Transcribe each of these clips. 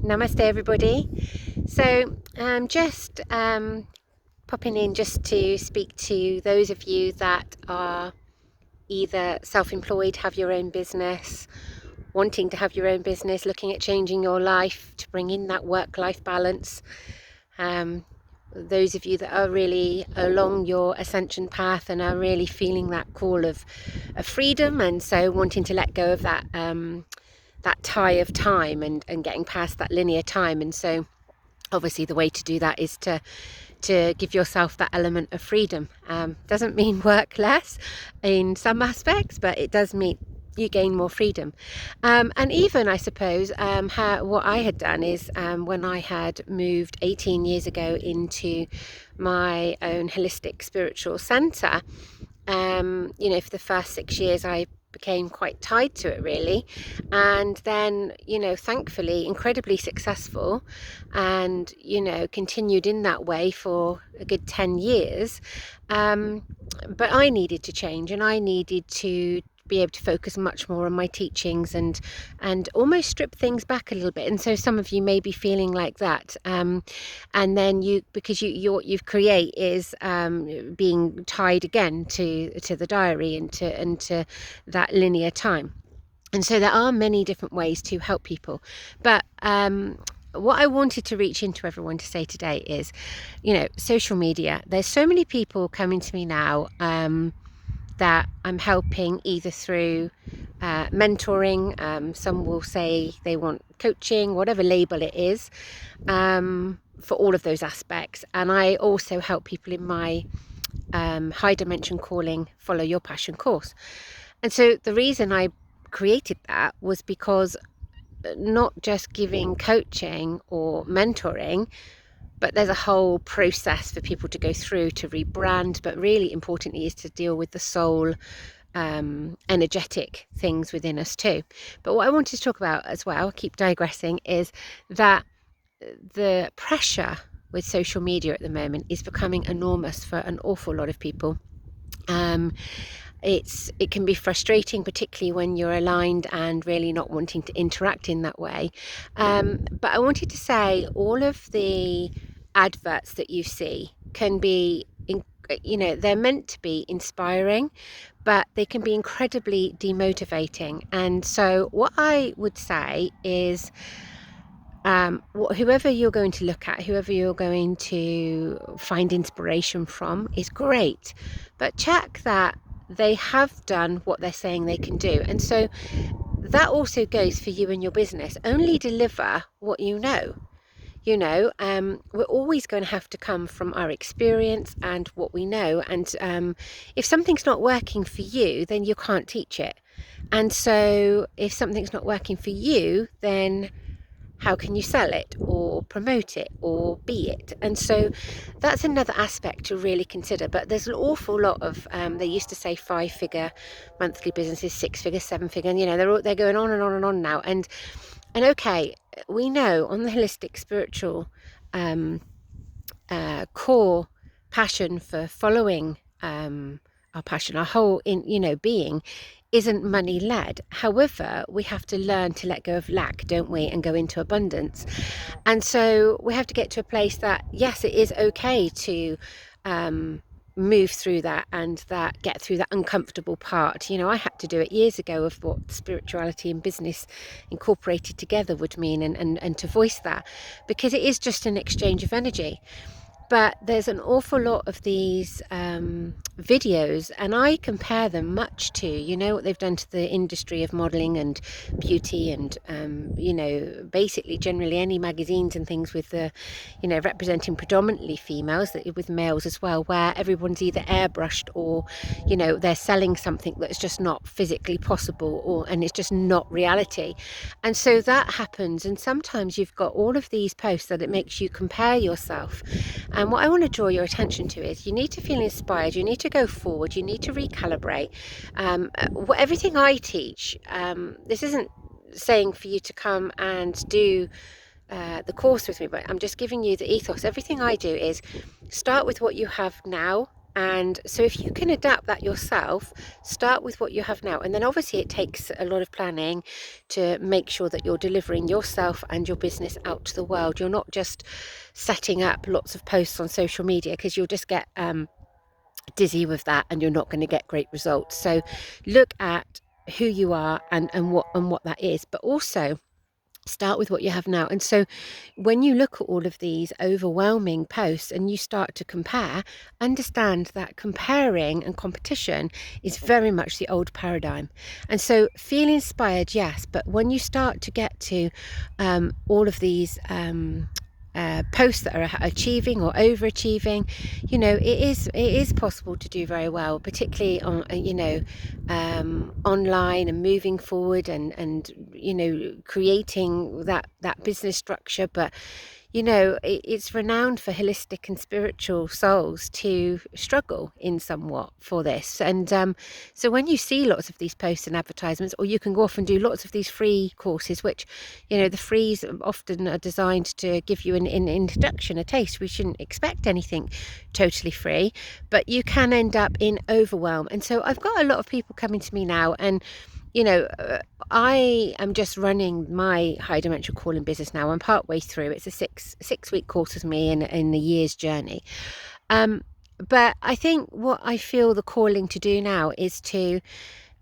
Namaste, everybody. So, just popping in just to speak to those of you that are either self-employed, have your own business, wanting to have your own business, looking at changing your life to bring in that work-life balance. Those of you that are really along your ascension path and are really feeling that call of freedom, and so wanting to let go of that that tie of time and getting past that linear time. And so obviously the way to do that is to give yourself that element of freedom. Doesn't mean work less in some aspects, but it does mean you gain more freedom. And even, I suppose, what I had done is when I had moved 18 years ago into my own holistic spiritual centre, for the first 6 years I became quite tied to it, really, and then thankfully incredibly successful, and continued in that way for a good 10 years. But I needed to change, and I needed to be able to focus much more on my teachings and almost strip things back a little bit. And so some of you may be feeling like that, and then because what you've create is being tied again to the diary and to that linear time. And so there are many different ways to help people, but what I wanted to reach into everyone to say today is, social media. There's so many people coming to me now that I'm helping either through mentoring. Some will say they want coaching, whatever label it is, for all of those aspects. And I also help people in my high dimension calling, follow your passion course. And so the reason I created that was because not just giving coaching or mentoring, but there's a whole process for people to go through to rebrand, but really importantly is to deal with the soul energetic things within us too. But what I wanted to talk about as well, keep digressing, is that the pressure with social media at the moment is becoming enormous for an awful lot of people. It can be frustrating, particularly when you're aligned and really not wanting to interact in that way. But I wanted to say all of the adverts that you see can be, they're meant to be inspiring, but they can be incredibly demotivating. And so what I would say is, whoever you're going to look at, whoever you're going to find inspiration from is great, but check that they have done what they're saying they can do. And so that also goes for you and your business. Only deliver what you know. We're always going to have to come from our experience and what we know. And if something's not working for you, then you can't teach it. And so if something's not working for you, then how can you sell it or promote it or be it? And so that's another aspect to really consider. But there's an awful lot of they used to say 5-figure monthly businesses, 6-figure, 7-figure, and they're going on and on and on now. And okay, we know on the holistic spiritual core passion for following our passion, our whole being isn't money led. However, we have to learn to let go of lack, don't we, and go into abundance. And so we have to get to a place that, yes, it is okay to move through that and get through that uncomfortable part. I had to do it years ago, of what spirituality and business incorporated together would mean, and to voice that, because it is just an exchange of energy. But there's an awful lot of these videos, and I compare them much to, what they've done to the industry of modelling and beauty and, basically generally any magazines and things with the, representing predominantly females, with males as well, where everyone's either airbrushed or, they're selling something that's just not physically possible, and it's just not reality. And so that happens. And sometimes you've got all of these posts that it makes you compare yourself. And what I want to draw your attention to is you need to feel inspired, you need to go forward, you need to recalibrate. Everything I teach, this isn't saying for you to come and do the course with me, but I'm just giving you the ethos. Everything I do is start with what you have now And so if you can adapt that yourself, start with what you have now. And then obviously it takes a lot of planning to make sure that you're delivering yourself and your business out to the world. You're not just setting up lots of posts on social media, because you'll just get dizzy with that and you're not going to get great results. So look at who you are and what that is, but also start with what you have now. And so when you look at all of these overwhelming posts and you start to compare, understand that comparing and competition is very much the old paradigm. And so feel inspired, yes, but when you start to get to all of these posts that are achieving or overachieving, it is possible to do very well, particularly on online and moving forward and creating that business structure. But it's renowned for holistic and spiritual souls to struggle in somewhat for this. And so when you see lots of these posts and advertisements, or you can go off and do lots of these free courses, which, the frees often are designed to give you an introduction, a taste. We shouldn't expect anything totally free, but you can end up in overwhelm. And so I've got a lot of people coming to me now, and I am just running my high dimensional calling business now. I'm part way through. It's a six-week course with me in a year's journey. But I think what I feel the calling to do now is to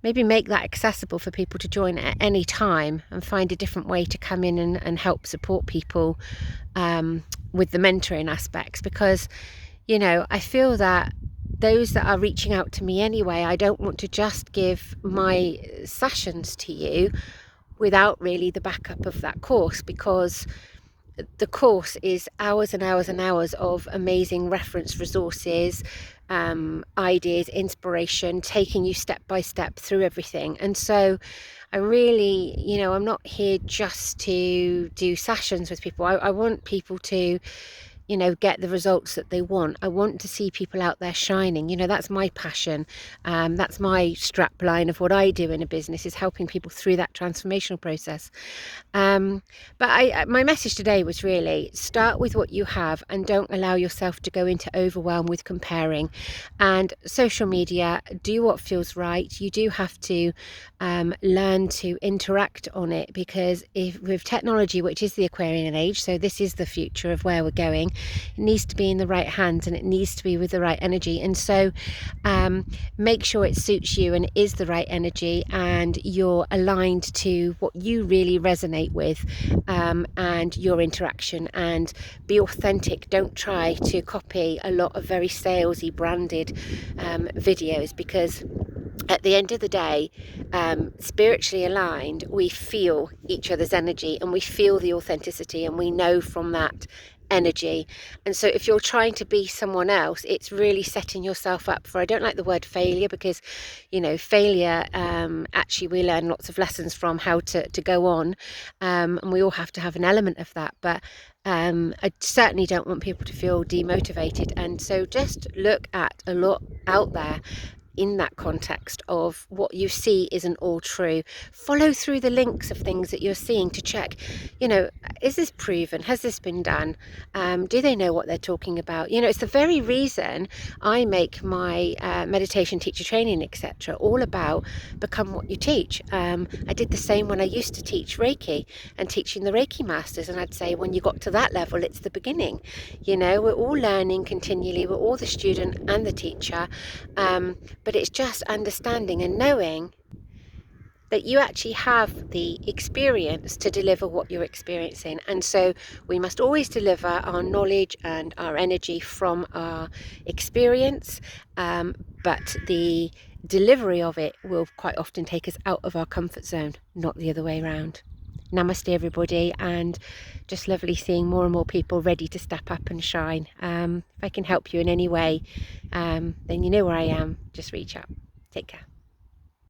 maybe make that accessible for people to join at any time and find a different way to come in and help support people with the mentoring aspects. Because, I feel that those that are reaching out to me anyway, I don't want to just give my sessions to you without really the backup of that course, because the course is hours and hours and hours of amazing reference resources, ideas, inspiration, taking you step by step through everything. And so I really, I'm not here just to do sessions with people. I want people to get the results that they want. I want to see people out there shining. That's my passion. That's my strap line of what I do in a business, is helping people through that transformational process. But my message today was really start with what you have and don't allow yourself to go into overwhelm with comparing. And social media, do what feels right. You do have to learn to interact on it, because if with technology, which is the Aquarian age, so this is the future of where we're going, it needs to be in the right hands and it needs to be with the right energy. And so make sure it suits you and is the right energy, and you're aligned to what you really resonate with, and your interaction, and be authentic. Don't try to copy a lot of very salesy branded videos, because at the end of the day, spiritually aligned, we feel each other's energy and we feel the authenticity, and we know from that energy. And so if you're trying to be someone else, it's really setting yourself up for, I don't like the word failure, because failure, actually we learn lots of lessons from how to go on, and we all have to have an element of that. But I certainly don't want people to feel demotivated. And so just look at a lot out there in that context of what you see isn't all true. Follow through the links of things that you're seeing to check, is this proven? Has this been done? Do they know what they're talking about? It's the very reason I make my meditation teacher training, etc., all about become what you teach. I did the same when I used to teach Reiki and teaching the Reiki masters, and I'd say when you got to that level, it's the beginning. We're all learning continually. We're all the student and the teacher, but it's just understanding and knowing that you actually have the experience to deliver what you're experiencing. And so we must always deliver our knowledge and our energy from our experience, but the delivery of it will quite often take us out of our comfort zone, not the other way around. Namaste everybody, and just lovely seeing more and more people ready to step up and shine. If I can help you in any way, then you know where I am. Just reach out. Take care.